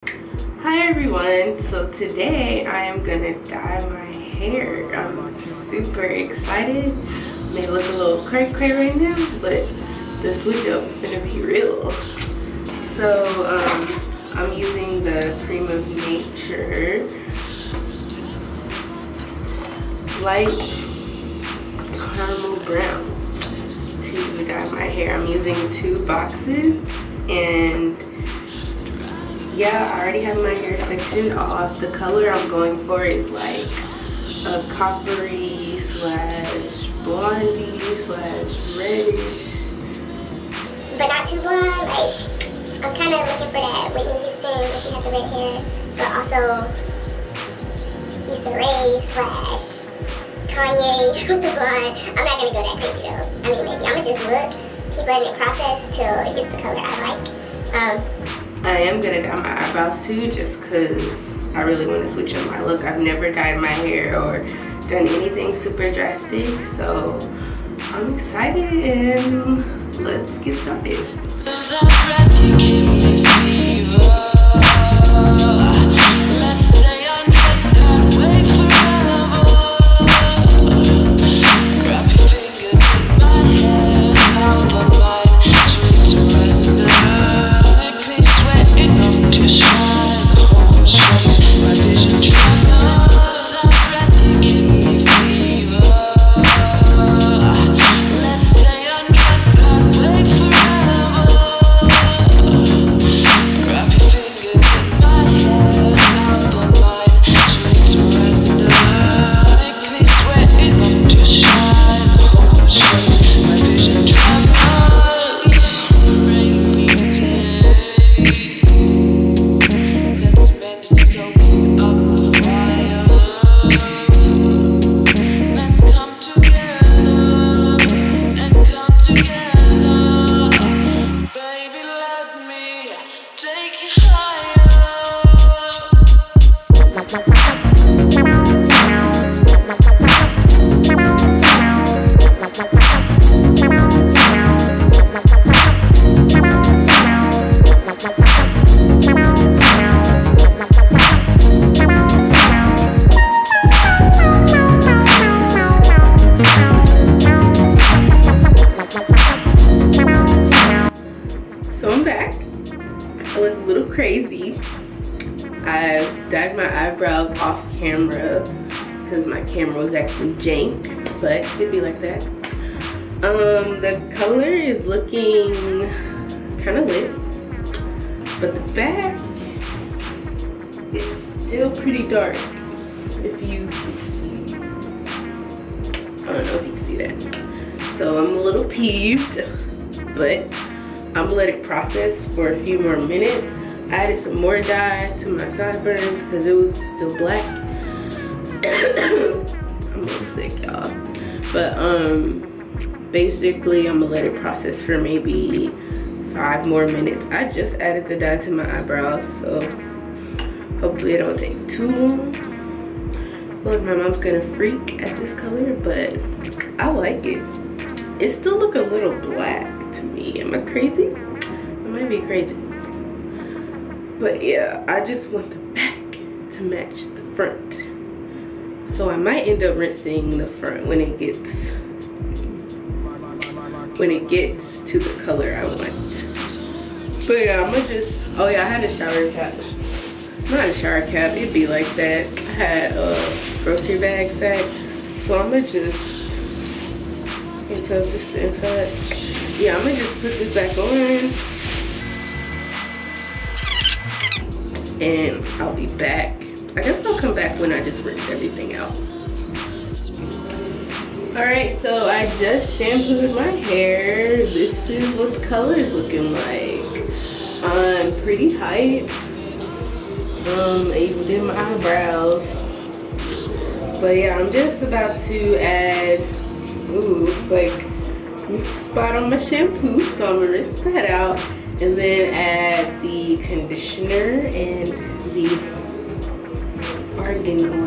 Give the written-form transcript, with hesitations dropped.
Hi everyone, so today I am gonna dye my hair. I'm super excited. It may look a little cray right now, but the switch up is gonna be real. So I'm using the Creme of Nature light caramel brown to dye my hair. I'm using 2 boxes, and yeah, I already have my hair sectioned off. The color I'm going for is like a coppery slash blondie slash reddish. But not too blonde. Like, I'm kind of looking for that Whitney Houston where she had the red hair, but also Issa Rae slash Kanye with the blonde. I'm not gonna go that crazy though. I mean, maybe I'm gonna just look, keep letting it process till it gets the color I like. I am gonna dye my eyebrows too, just cause I really want to switch up my look. I've never dyed my hair or done anything super drastic, so I'm excited and let's get started. Crazy. I dyed my eyebrows off camera because my camera was actually jank, but it'd be like that. The color is looking kind of lit, but the back is still pretty dark. If you can see, I don't know if you can see that. So I'm a little peeved, but I'm gonna let it process for a few more minutes. I added some more dye to my sideburns because it was still black. I'm a little sick, y'all. But basically I'm gonna let it process for maybe 5 more minutes. I just added the dye to my eyebrows, so hopefully it don't take too long. I feel like my mom's gonna freak at this color, but I like it. It still look a little black to me. Am I crazy? I might be crazy. But yeah, I just want the back to match the front. So I might end up rinsing the front when it gets to the color I want. But yeah, I'm gonna just, oh yeah, I had a shower cap. Not a shower cap, it'd be like that. I had a grocery bag sack. So I'm gonna just, can't tell just the inside. Yeah, I'm gonna just put this back on. And I'll be back. I guess I'll come back when I just rinse everything out. Alright, so I just shampooed my hair. This is what the color is looking like. I'm pretty hyped. I even did my eyebrows. But yeah, I'm just about to add, ooh, like spot on my shampoo, so I'm gonna rinse that out. And then add the conditioner and the argan